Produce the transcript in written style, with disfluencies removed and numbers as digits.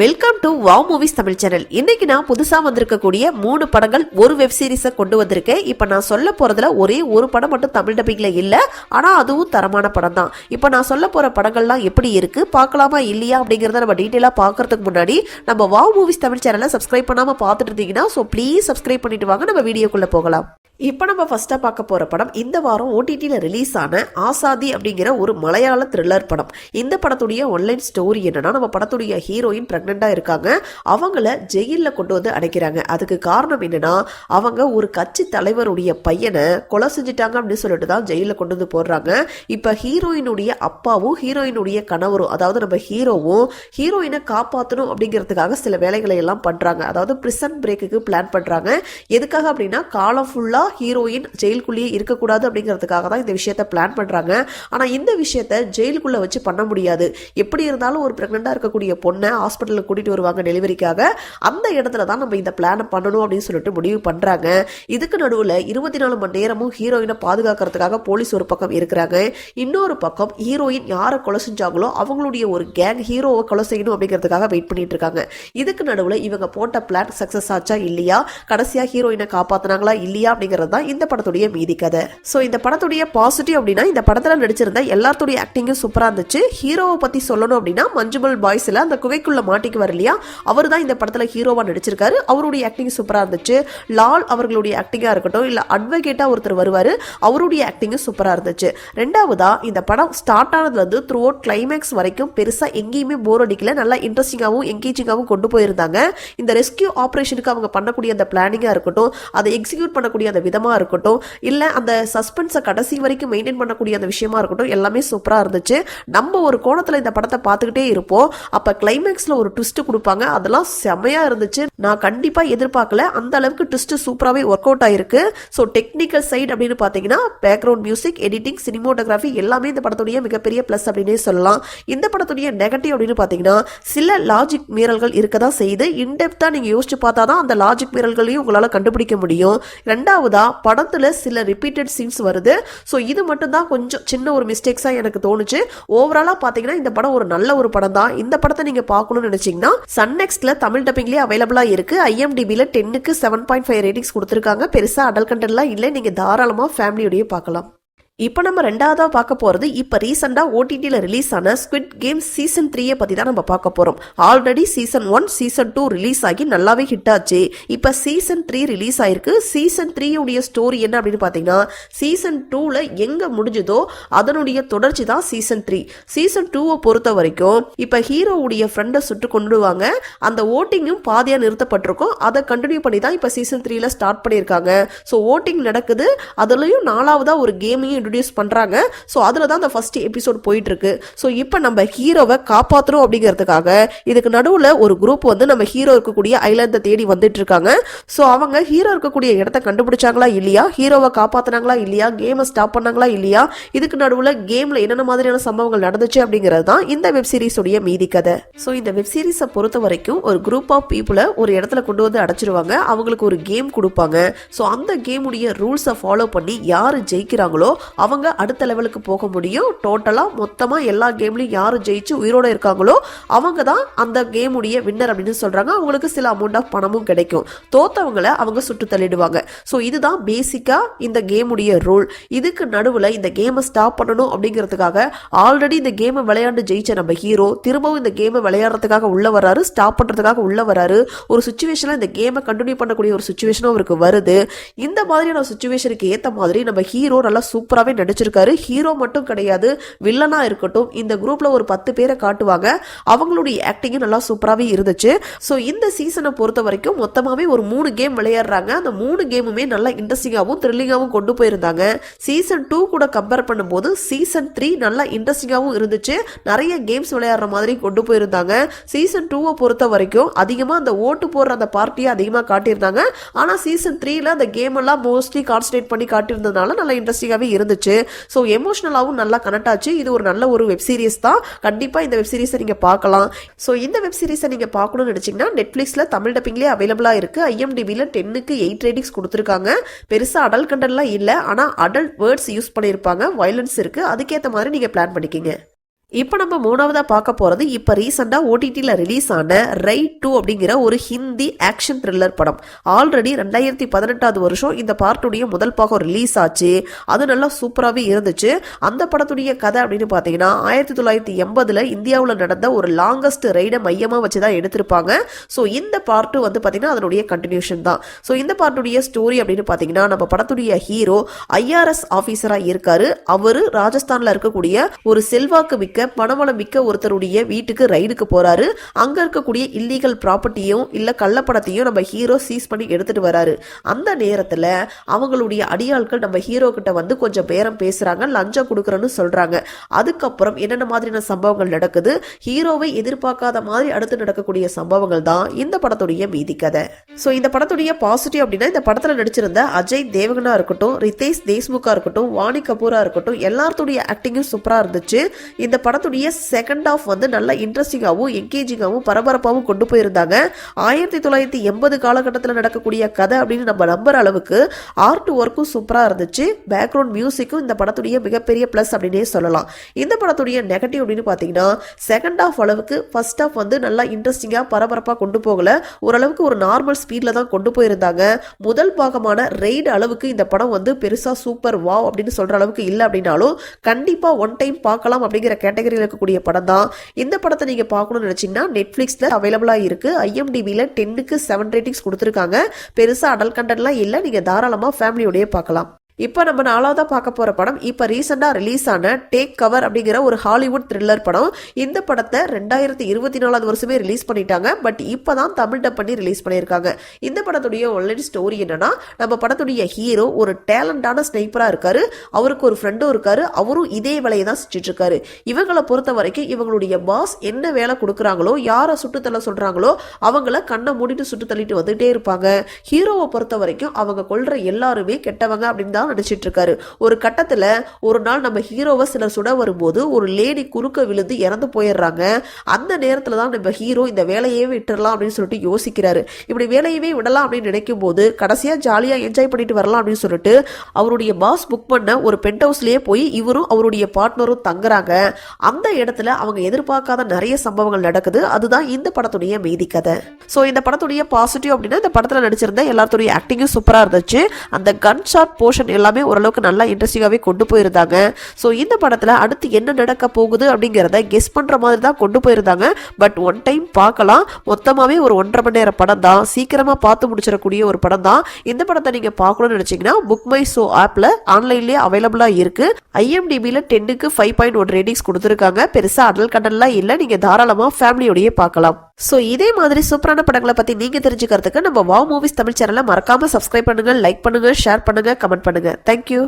Welcome to wow movies Tamil channel. இன்னைக்கு நான் புதுசா வந்திருக்கக்கூடிய 3 படங்கள் ஒரு வெப் சீரிஸை கொண்டு வந்திருக்கேன். இப்ப நான் சொல்ல போறதுல ஒரே ஒரு படம் மட்டும் தமிழ் டப்பிங்ல இல்ல, ஆனா அதுவும் தரமான படம் தான். இப்ப நான் சொல்ல போற படங்கள்லாம் எப்படி இருக்கு, பார்க்கலாமா இல்லையா அப்படிங்கறத நம்ம டீடைலா பார்க்கறதுக்கு முன்னாடி நம்ம வாவ் மூவிஸ் தமிழ் சேனலை சப்ஸ்கிரைப் பண்ணாம பார்த்துட்டு இருந்தீங்கன்னா ப்ளீஸ் சப்ஸ்கிரைப் பண்ணிட்டு வாங்க, நம்ம வீடியோக்குள்ள போகலாம். இப்போ நம்ம ஃபர்ஸ்டா பார்க்க போற படம் இந்த வாரம் ஓடிடியில் ரிலீஸ் ஆன ஆசாதி அப்படிங்கிற ஒரு மலையாள த்ரில்லர் படம். இந்த படத்துடைய ஆன்லைன் ஸ்டோரி என்னன்னா, நம்ம படத்துடைய ஹீரோயின் பிரெக்னெண்டா இருக்காங்க, அவங்கள ஜெயில கொண்டு வந்து அடைக்கிறாங்க. அதுக்கு காரணம் என்னன்னா, அவங்க ஒரு கட்சி தலைவருடைய பையனை கொலை செஞ்சுட்டாங்க அப்படின்னு சொல்லிட்டு தான் ஜெயில கொண்டு வந்து போடுறாங்க. இப்ப ஹீரோயினுடைய அப்பாவும் ஹீரோயினுடைய கணவரும், அதாவது நம்ம ஹீரோவும் ஹீரோயினை காப்பாற்றணும் அப்படிங்கிறதுக்காக சில வேலைகளை எல்லாம் பண்றாங்க. அதாவது பிரிசன் பிரேக்குக்கு பிளான் பண்றாங்க. எதுக்காக அப்படின்னா, காலம் ஃபுல்லா ஹீரோயின் ஜெயிலுக்குள்ளேயே இருக்கக்கூடாது அப்படிங்கிறதுக்காக தான் இந்த விஷயத்தை பிளான் பண்றாங்க. ஆனா இந்த விஷயத்தை ஜெயிலுக்குள்ள வச்சு பண்ண முடியாது. எப்படி இருந்தாலும் ஒரு பிரெக்னெண்டா இருக்கக்கூடிய பொண்ணை ஹாஸ்பிட்டலுக்கு கூட்டிட்டு வருவாங்க டெலிவரிக்காக. அந்த இடத்துல தான் நம்ம இந்த பிளானை பண்ணணும் அப்படின்னு சொல்லிட்டு முடிவு பண்றாங்க. இதுக்கு நடுவுல 24 மணி நேரமும் ஹீரோயினை பாதுகாக்கிறதுக்காக போலீஸ் ஒரு பக்கம் இருக்கிறாங்க. இன்னொரு பக்கம் ஹீரோயின் யாரை கொலை செஞ்சாங்களோ அவங்களுடைய ஒரு கேங் ஹீரோவை கொலை செய்யணும் அப்படிங்கிறதுக்காக வெயிட் பண்ணிட்டு இருக்காங்க. இதுக்கு நடுவுல இவங்க போட்ட பிளான் சக்சஸ் ஆச்சா இல்லையா, கடைசியா ஹீரோயினை காப்பாத்தினாங்களா இல்லையா அப்படிங்கிறது தான் இந்த படத்துடைய மீதி கதை. சோ இந்த படத்துடைய பாசிட்டிவ் அப்படின்னா, இந்த படத்துல நடிச்சிருந்த எல்லாத்துடைய ஆக்டிங்கும் சூப்பரா இருந்துச்சு. ஹீரோவை பத்தி சொல்லணும் அப்படின்னா, மஞ்சுமல் பாய்ஸ்ல அந்த குகைக்குள்ள மாட்டிக்கு வர இல்லையா, அவர் தான் இந்த படத்துல ஹீரோவா நடிச்சிருக்காரு. அவருடைய ஆக்டிங் சூப்பரா இருந்துச்சு. லால் அவர்களுடைய ஆக்டிங்கா இருக்கட்டும், இல்ல அட்வொகேட்டா ஒருத்தர் வருவாரு, அவருடைய ஆக்டிங் சூப்பரா இருந்துச்சு. ரெண்டாவதா, இந்த படம் ஸ்டார்ட் ஆனதுல இருந்து த்ரூ அவுட் கிளைமேக்ஸ் வரைக்கும் பெருசா எங்கேயுமே போர் அடிக்கல. நல்லா இன்ட்ரெஸ்டிங்காவும் என்கேஜிங்காவும் கொண்டு போயிருந்தாங்க. இந்த ரெஸ்கியூ ஆபரேஷனுக்கு அவங்க பண்ணக்கூடிய அந்த பிளானிங்கா இருக்கட்டும், அதை எக்ஸிக்யூட் பண்ணக்கூடிய அந்த விதமா இருக்கட்டும், இல்ல அந்த சஸ்பென்ஸை கடைசி வரைக்கும் மெயின்டைன் பண்ணக்கூடிய அந்த விஷயமா இருக்கட்டும், எல்லாமே சூப்பரா இருந்துச்சு. நம்ம ஒரு கோணத்துல இந்த படத்தை பார்த்துக்கிட்டே இருப்போம். அப்ப கிளைமேக்ஸ்ல ஒரு ட்விஸ்ட் கொடுப்பாங்க, அதெல்லாம் செமையா இருந்துச்சு. நான் கண்டிப்பா எதிர்பார்க்கல, அந்த அளவுக்கு ட்விஸ்ட் சூப்பராவே ஒர்க் அவுட் ஆயிருக்கு. ஸோ டெக்னிக்கல் சைடு அப்படின்னு பாத்தீங்கன்னா, பேக்ரவுண்ட் மியூசிக், எடிட்டிங், சினிமோட்டோகிராஃபி எல்லாமே இந்த படத்துடைய மிகப்பெரிய பிளஸ் அப்படின்னே சொல்லலாம். இந்த படத்துடைய நெகட்டிவ் அப்படின்னு பாத்தீங்கன்னா, சில லாஜிக் மீறல்கள் இருக்கதான் செய்து. இன்டெப்தா நீங்க யோசிச்சு பார்த்தாதான் அந்த லாஜிக் மீறல்களையும் உங்களால கண்டுபிடிக்க முடியும். ரெண்டாவதா, படத்துல சில ரிப்பீட்டட் சீன்ஸ் வருது. சோ இது மட்டும் தான் கொஞ்சம் சின்ன ஒரு மிஸ்டேக்ஸா எனக்கு தோணுச்சு. ஓவராலா பாத்தீங்கன்னா இந்த படம் ஒரு நல்ல ஒரு படம் தான். இந்த படத்தை நீங்க பார்க்கணும்னு நினைச்சீங்கன்னா, சன் நெக்ஸ்ட்ல தமிழ் டப்பிங்லயே அவைலபிளா இருக்கு. IMDbல 10க்கு 7.5 ரேட்டிங்ஸ் கொடுத்திருக்காங்க. பெருசா அடல்ட் கண்டென்ட்லாம் இல்ல, நீங்க தாராளமா ஃபேமிலியோடய பார்க்கலாம். இப்போ நம்ம ரெண்டாவதா பார்க்க போறது, இப்போ ரீசெண்டா ஓடிடியில் ரிலீஸ் ஆன ஸ்குவிட் கேம் சீசன் 3 பத்தி தான் நம்ம பார்க்க போறோம். ஆல்ரெடி சீசன் 1 சீசன் 2 ரிலீஸ் ஆகி நல்லாவே ஹிட் ஆச்சு. இப்போ சீசன் 3 ரிலீஸ் ஆயிருக்கு. சீசன் 3 உடைய ஸ்டோரி என்ன அப்படின்னு பாத்தீங்கன்னா, சீசன் 2ல எங்க முடிஞ்சதோ அதனுடைய தொடர்ச்சி தான் சீசன் 3. சீசன் 2 பொறுத்த வரைக்கும் இப்போ ஹீரோவுடைய ஃப்ரெண்டை சுட்டு கொண்டுடுவாங்க. அந்த ஓட்டிங்கும் பாதியா நிறுத்தப்பட்டிருக்கும். அதை கண்டினியூ பண்ணி தான் இப்போ சீசன் 3ல ஸ்டார்ட் பண்ணியிருக்காங்க. ஸோ ஓட்டிங் நடக்குது, அதுலயும் 4வதா ஒரு கேமையும் இன்ட்ரோடியூஸ் பண்றாங்க. சோ அதுல தான் அந்த ஃபர்ஸ்ட் எபிசோட் போயிட்டு இருக்கு. சோ இப்போ நம்ம ஹீரோவை காப்பாற்றணும் அப்படிங்கிறதுக்காக இதுக்கு நடுவுல ஒரு குரூப் வந்து நம்ம ஹீரோ இருக்கக்கூடிய ஐலாண்டை தேடி வந்துட்டு இருக்காங்க. சோ அவங்க ஹீரோ இருக்கக்கூடிய இடத்தை கண்டுபிடிச்சாங்களா இல்லையா, ஹீரோவை காப்பாத்தினாங்களா இல்லையா, கேமை ஸ்டாப் பண்ணாங்களா இல்லையா, இதுக்கு நடுவுல கேம்ல என்னென்ன மாதிரியான சம்பவங்கள் நடந்துச்சு அப்படிங்கிறது தான் இந்த வெப் சீரிஸ் உடைய மீதி கதை. சோ இந்த வெப் சீரிஸை பொறுத்த வரைக்கும் ஒரு குரூப் ஆஃப் பீப்புளை ஒரு இடத்துல கொண்டு வந்து அடைச்சிருவாங்க. அவங்களுக்கு ஒரு கேம் கொடுப்பாங்க. சோ அந்த கேம் உடைய ரூல்ஸை ஃபாலோ பண்ணி யாரு ஜெயிக்கிறாங்களோ அவங்க அடுத்த லெவலுக்கு போக முடியும். டோட்டலா மொத்தமா எல்லா கேம்லயும் யாரு ஜெயிச்சு உயிரோட இருக்காங்களோ அவங்க தான் அந்த கேம் உடைய வின்னர் அப்படின்னு சொல்றாங்க. அவங்களுக்கு சில அமௌண்ட் ஆஃப் பணமும் கிடைக்கும். தோத்தவங்களை அவங்க சுட்டு தள்ளிடுவாங்க. சோ இதுதான் பேசிக்கா இந்த கேம் உடைய ரூல். இதுக்கு நடுவுல இந்த கேமை ஸ்டாப் பண்ணணும் அப்படிங்கிறதுக்காக ஆல்ரெடி இந்த கேமை விளையாண்டு ஜெயிச்ச நம்ம ஹீரோ திரும்பவும் இந்த கேமை விளையாடுறதுக்காக உள்ள வராரு, ஸ்டாப் பண்றதுக்காக உள்ள வராரு. ஒரு சுச்சுவேஷன்ல இந்த கேமை கண்டினியூ பண்ணக்கூடிய ஒரு சுச்சுவேஷனும் அவருக்கு வருது. இந்த மாதிரியான சுச்சுவேஷனுக்கு ஏத்த மாதிரி நம்ம ஹீரோ நல்லா சூப்பராகவே நடிச்சிருக்காரு. ஹீரோ மட்டும் கிடையாது, வில்லனா இருக்கட்டும், இந்த குரூப்ல ஒரு 10 பேரை காட்டுவாங்க. அவங்களுடைய ஆக்டிங்கும் நல்லா சூப்பராகவே இருந்துச்சு. ஸோ இந்த சீசனை பொறுத்த வரைக்கும் மொத்தமாவே ஒரு 3 கேம் விளையாடுறாங்க. அந்த 3 கேமுமே நல்லா இன்ட்ரெஸ்டிங்காகவும் த்ரில்லிங்காகவும் கொண்டு போயிருந்தாங்க. சீசன் 2 கூட கம்பேர் பண்ணும்போது சீசன் 3 நல்லா இன்ட்ரெஸ்டிங்காகவும் இருந்துச்சு. நிறைய கேம்ஸ் விளையாடுற மாதிரி கொண்டு போயிருந்தாங்க. சீசன் 2 பொறுத்த வரைக்கும் அதிகமா அந்த ஓட்டு போடுற அந்த பார்ட்டியை அதிகமாக காட்டியிருந்தாங்க. ஆனா சீசன் 3ல அந்த கேம் எல்லாம் மோஸ்ட்லி கான்சன்ட்ரேட் பண்ணி காட்டியிருந்ததுனால நல்லா இன்ட்ரெஸ்டிங்காகவே இருந்துச்சு. ஸோ எமோஷனலாகவும் நல்லா கனெக்ட் ஆச்சு. இது ஒரு நல்ல ஒரு வெப் சீரிஸ் தான். கண்டிப்பா இந்த வெப் சீரிஸை நீங்க பார்க்கலாம். ஸோ இந்த வெப் சீரிஸை நீங்க பார்க்கணும்னு நினைச்சீங்கன்னா, நெட்ஃபிளிக்ஸ்ல தமிழ் டப்பிங்லேயே அவைலபிளா இருக்கு. IMDbல 10க்கு 8 ரேட்டிங்ஸ் கொடுத்துருக்காங்க. பெருசா அடல்ட் கண்டென்ட்லாம் இல்ல, ஆனா அடல்ட் வேர்ட்ஸ் யூஸ் பண்ணியிருப்பாங்க, வயலன்ஸ் இருக்கு. அதுக்கேற்ற மாதிரி நீங்க பிளான் பண்ணிக்கிங்க. இப்போ நம்ம மூணாவதா பார்க்க போறது இப்போ ரீசெண்டா ஓடிடியில் ரிலீஸ் ஆன ரைட் 2 அப்படிங்கிற ஒரு ஹிந்தி ஆக்ஷன் த்ரில்லர் படம். ஆல்ரெடி 2018 வருஷம் இந்த பார்ட்டுடைய முதல் பாகம் ரிலீஸ் ஆச்சு. அது நல்லா சூப்பராகவே இருந்துச்சு. அந்த படத்துடைய கதை அப்படின்னு பார்த்தீங்கன்னா 1980 இந்தியாவில் நடந்த ஒரு லாங்கஸ்ட் ரைடை மையமாக வச்சு தான் எடுத்திருப்பாங்க. ஸோ இந்த பார்ட்டு வந்து பார்த்தீங்கன்னா அதனுடைய கண்டினியூஷன் தான். ஸோ இந்த பார்ட்டுடைய ஸ்டோரி அப்படின்னு பார்த்தீங்கன்னா நம்ம படத்துடைய ஹீரோ IRS ஆஃபீஸராக இருக்காரு. அவரு ராஜஸ்தானில் இருக்கக்கூடிய ஒரு செல்வாக்கு மிக்க பணவளம் மிக்க ஒருத்தருடைய வீட்டுக்கு ரைடுக்கு போறாரு. அங்க இருக்கக்கூடிய இல்லீகல் ப்ராப்பர்ட்டியும் இல்ல கள்ளப்படத்தையும் நம்ம ஹீரோ சீஸ் பண்ணி எடுத்துட்டு வராரு. அந்த நேரத்துல அவங்களுடைய அடியாட்கள் நம்ம ஹீரோ கிட்ட வந்து கொஞ்சம் பேரம் பேசுறாங்க, லஞ்சம் கொடுக்கறன்னு சொல்றாங்க. அதுக்கப்புறம் என்னென்ன மாதிரியான சம்பவங்கள் நடக்குது, ஹீரோவை எதிர்பார்க்காத மாதிரி அடுத்து நடக்கக்கூடிய சம்பவங்கள் தான் இந்த படத்துடைய மீதி கதை. ஸோ இந்த படத்துடைய பாசிட்டிவ் அப்படின்னா இந்த படத்துல நடிச்சிருந்த அஜய் தேவகனா இருக்கட்டும், ரிதேஷ் தேஷ்முகா இருக்கட்டும், வாணி கபூரா இருக்கட்டும், எல்லாத்துடைய ஆக்டிங்கும் சூப்பரா இருந்துச்சு. இந்த படத்துடைய செகண்ட் ஹாஃப் வந்து நல்ல இன்ட்ரெஸ்டிங்காகவும் என்கேஜிங்காகவும் பரபரப்பாகவும் கொண்டு போயிருந்தாங்க. 1980 காலகட்டத்தில் நடக்கக்கூடிய கதை அப்படின்னு நம்ம நம்புற அளவுக்கு ஆர்ட் ஒர்க்கும் சூப்பராக இருந்துச்சு. பேக்ரவுண்ட் மியூசிக்கும் இந்த படத்துடைய மிகப்பெரிய ப்ளஸ் அப்படின்னே சொல்லலாம். இந்த படத்துடைய நெகட்டிவ் அப்படின்னு பார்த்தீங்கன்னா செகண்ட் ஹாஃப் அளவுக்கு ஃபர்ஸ்ட் ஹாஃப் வந்து நல்லா இன்ட்ரெஸ்டிங்காக பரபரப்பாக கொண்டு போகல. ஓரளவுக்கு ஒரு நார்மல் ஸ்பீடில் தான் கொண்டு போயிருந்தாங்க. முதல் பாகமான ரெய்டு அளவுக்கு இந்த படம் வந்து பெருசாக சூப்பர் வாவ் அப்படின்னு சொல்கிற அளவுக்கு இல்லை அப்படின்னாலும் கண்டிப்பாக ஒன் டைம் பார்க்கலாம் அப்படிங்கிற கேட்டகரியில் இருக்கக்கூடிய படம் தான். இந்த படத்தை நீங்க பார்க்கணும்னு நினைச்சீங்கன்னா நெட்ஃபிளிக்ஸ்ல அவைலபிளா இருக்கு. IMDbல 10க்கு 7 ரேட்டிங்ஸ் கொடுத்துருக்காங்க. பெருசா அடல்ட் கண்டென்ட்லாம் இல்லை, நீங்க தாராளமா ஃபேமிலியோடய பார்க்கலாம். இப்போ நம்ம நாலாவதா பார்க்க போற படம் இப்போ ரீசெண்டா ரிலீஸ் ஆன டேக் கவர் அப்படிங்கிற ஒரு ஹாலிவுட் த்ரில்லர் படம். இந்த படத்தை 2024 வருஷமே ரிலீஸ் பண்ணிட்டாங்க. பட் இப்பதான் தமிழ் டப் பண்ணி ரிலீஸ் பண்ணியிருக்காங்க. இந்த படத்துடைய ஒன்லைன் ஸ்டோரி என்னன்னா நம்ம படத்துடைய ஹீரோ ஒரு டேலண்டான ஸ்னைப்பரா இருக்காரு. அவருக்கு ஒரு ஃப்ரெண்டும் இருக்காரு. அவரும் இதே வேலையை தான் செஞ்சுட்டு இருக்காரு. இவங்களை பொறுத்த வரைக்கும் இவங்களுடைய பாஸ் என்ன வேலை கொடுக்குறாங்களோ, யாரை சுட்டுத்தள்ள சொல்றாங்களோ அவங்கள கண்ணை மூடிட்டு சுட்டு தள்ளிட்டு வந்துட்டே இருப்பாங்க. ஹீரோவை பொறுத்த வரைக்கும் அவங்க கொள்ற எல்லாருமே கெட்டவங்க அப்படின்னு நடிச்சிட்டு இருக்காரு. ஒரு கட்டத்துல ஒரு நாள் நம்ம ஹீரோவை சிலர் சுட வரும்போது ஒரு லேடி குறுக்க விழுந்து இறந்து போயிடுறாங்க. அந்த நேரத்துல தான் நம்ம ஹீரோ இந்த வேலையே விட்டுறலாம் அப்படின்னு சொல்லிட்டு யோசிக்கிறாரு. இப்படி வேலையவே விடலாம் அப்படின்னு நினைக்கும் போது கடைசியா ஜாலியா என்ஜாய் பண்ணிட்டு வரலாம் அப்படின்னு சொல்லிட்டு அவருடைய பாஸ் புக் பண்ண ஒரு பென்ட் ஹவுஸ்லயே போய் இவரும் அவருடைய பார்ட்னரும் தங்குறாங்க. அந்த இடத்துல அவங்க எதிர்பார்க்காத நிறைய சம்பவங்கள் நடக்குது. அதுதான் இந்த படத்துடைய மீதி கதை. சோ இந்த படத்துடைய பாசிட்டிவ் அப்படின்னா இந்த படத்துல நடிச்சிருந்த எல்லாத்துடைய ஆக்டிங்கும் சூப்பரா இருந்துச்சு. அந்த கன் ஷாட் போர்ஷன் எல்லாமே ஓரளவுக்கு நல்லா இன்ட்ரெஸ்டிங்காகவே கொண்டு போயிருந்தாங்க. ஸோ இந்த படத்தில் அடுத்து என்ன நடக்க போகுது அப்படிங்கிறத கெஸ் பண்ணுற மாதிரி தான் கொண்டு போயிருந்தாங்க. பட் ஒன் டைம் பார்க்கலாம். மொத்தமாகவே ஒரு 1.5 மணி நேரம் படம் தான். சீக்கிரமாக பார்த்து முடிச்சிடக்கூடிய ஒரு படம் தான். இந்த படத்தை நீங்கள் பார்க்கணும்னு நினச்சிங்கன்னா புக் மை ஷோ ஆப்பில் ஆன்லைன்லேயே அவைலபிளாக இருக்கு. IMDbல 10க்கு 5.1 ரேட்டிங்ஸ் கொடுத்துருக்காங்க. பெருசாக அடல் கடல்லாம் இல்லை, நீங்கள் தாராளமாக ஃபேமிலியோடய பார்க்கலாம். ஸோ இதே மாதிரி சூப்பரான படங்களை பற்றி நீங்கள் தெரிஞ்சுக்கிறதுக்கு நம்ம வாவ் மூவிஸ் தமிழ் சேனலை மறக்காமல் சப்ஸ்கிரைப் பண்ணுங்கள், லைக் பண்ணுங்கள், ஷேர் பண்ணுங்கள், கமெண்ட் பண்ணுங்கள். தேங்க்யூ.